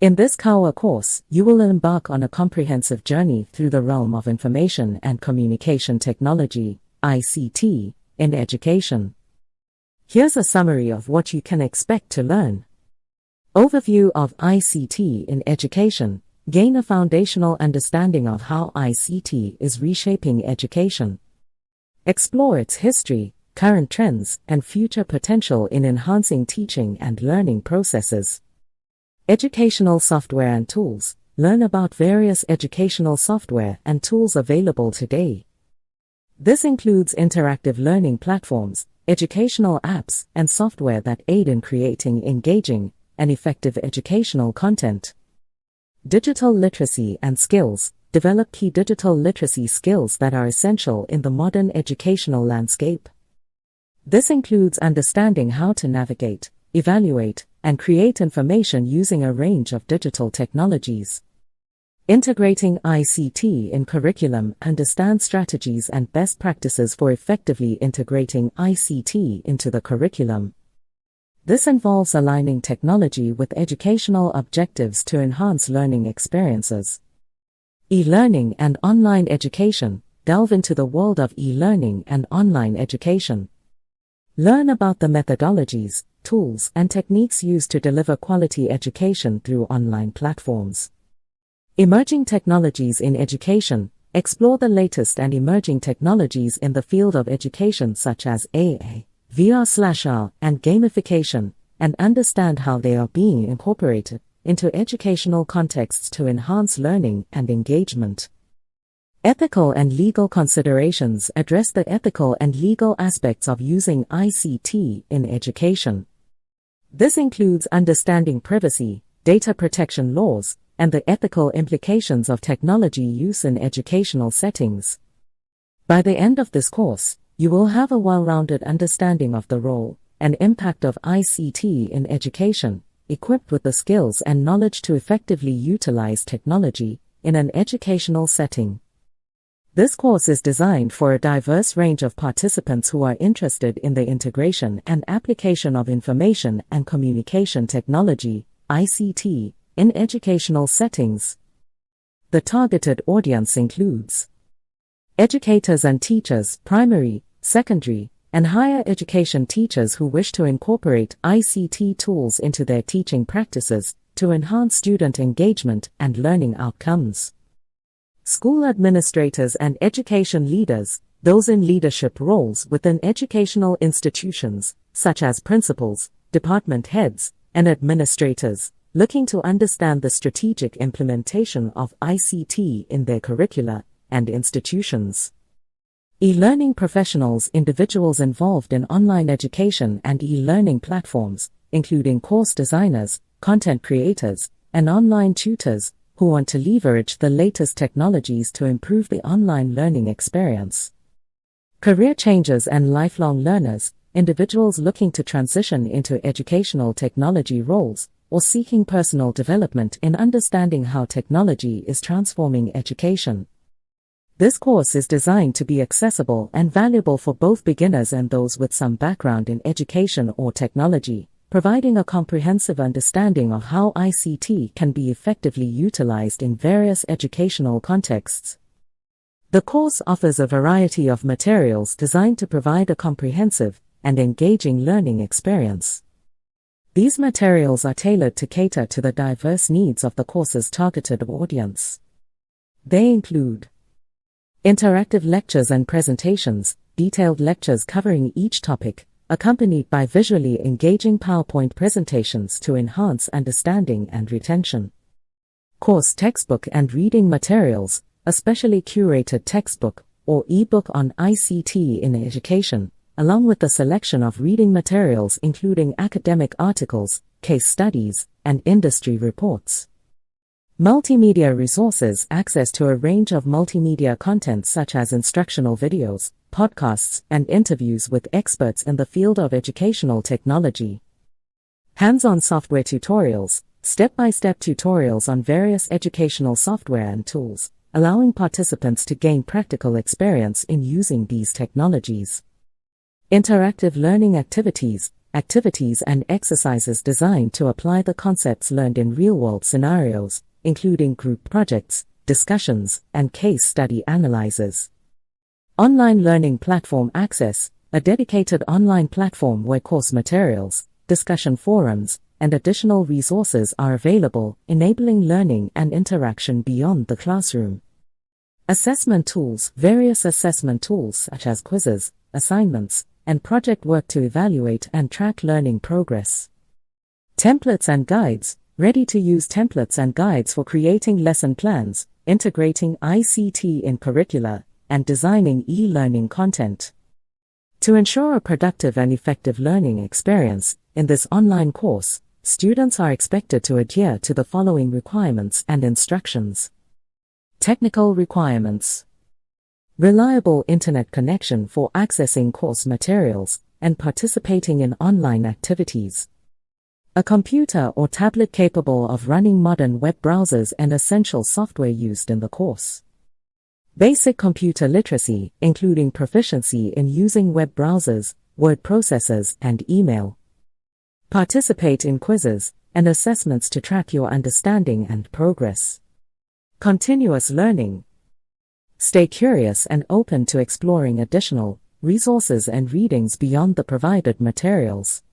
In this KAWA course, you will embark on a comprehensive journey through the realm of information and communication technology, ICT, in education. Here's a summary of what you can expect to learn. Overview of ICT in education. Gain a foundational understanding of how ICT is reshaping education. Explore its history, current trends, and future potential in enhancing teaching and learning processes. Educational software and tools. Learn about various educational software and tools available today. This includes interactive learning platforms, educational apps, and software that aid in creating engaging and effective educational content. Digital literacy and skills. Develop key digital literacy skills that are essential in the modern educational landscape. This includes understanding how to navigate, evaluate, and create information using a range of digital technologies. Integrating ICT in curriculum. Understand strategies and best practices for effectively integrating ICT into the curriculum. This involves aligning technology with educational objectives to enhance learning experiences. E-learning and online education. Delve into the world of e-learning and online education. Learn about the methodologies, tools, and techniques used to deliver quality education through online platforms. Emerging technologies in education. Explore the latest and emerging technologies in the field of education such as AI, VR/AR, and gamification, and understand how they are being incorporated into educational contexts to enhance learning and engagement. Ethical and legal considerations. Address the ethical and legal aspects of using ICT in education. This includes understanding privacy, data protection laws, and the ethical implications of technology use in educational settings. By the end of this course, you will have a well-rounded understanding of the role and impact of ICT in education, equipped with the skills and knowledge to effectively utilize technology in an educational setting. This course is designed for a diverse range of participants who are interested in the integration and application of information and communication technology, ICT, in educational settings. The targeted audience includes educators and teachers, primary, secondary, and higher education teachers who wish to incorporate ICT tools into their teaching practices to enhance student engagement and learning outcomes. School administrators and education leaders, those in leadership roles within educational institutions, such as principals, department heads, and administrators, looking to understand the strategic implementation of ICT in their curricula and institutions. E-learning professionals, individuals involved in online education and e-learning platforms, including course designers, content creators, and online tutors, who want to leverage the latest technologies to improve the online learning experience. Career changers and lifelong learners, individuals looking to transition into educational technology roles, or seeking personal development in understanding how technology is transforming education. This course is designed to be accessible and valuable for both beginners and those with some background in education or technology, providing a comprehensive understanding of how ICT can be effectively utilized in various educational contexts. The course offers a variety of materials designed to provide a comprehensive and engaging learning experience. These materials are tailored to cater to the diverse needs of the course's targeted audience. They include interactive lectures and presentations, detailed lectures covering each topic, accompanied by visually engaging PowerPoint presentations to enhance understanding and retention. Course textbook and reading materials, a specially curated textbook or e-book on ICT in education, along with a selection of reading materials including academic articles, case studies, and industry reports. Multimedia resources, access to a range of multimedia content such as instructional videos, podcasts, and interviews with experts in the field of educational technology. Hands-on software tutorials, step-by-step tutorials on various educational software and tools, allowing participants to gain practical experience in using these technologies. Interactive learning activities, activities and exercises designed to apply the concepts learned in real-world scenarios, including group projects, discussions, and case study analyses. Online learning platform access, a dedicated online platform where course materials, discussion forums, and additional resources are available, enabling learning and interaction beyond the classroom. Assessment tools, various assessment tools such as quizzes, assignments, and project work to evaluate and track learning progress. Templates and guides, ready-to-use templates and guides for creating lesson plans, integrating ICT in curricula, and designing e-learning content. To ensure a productive and effective learning experience, in this online course, students are expected to adhere to the following requirements and instructions. Technical requirements: reliable internet connection for accessing course materials and participating in online activities. A computer or tablet capable of running modern web browsers and essential software used in the course. Basic computer literacy, including proficiency in using web browsers, word processors, and email. Participate in quizzes and assessments to track your understanding and progress. Continuous learning. Stay curious and open to exploring additional resources and readings beyond the provided materials.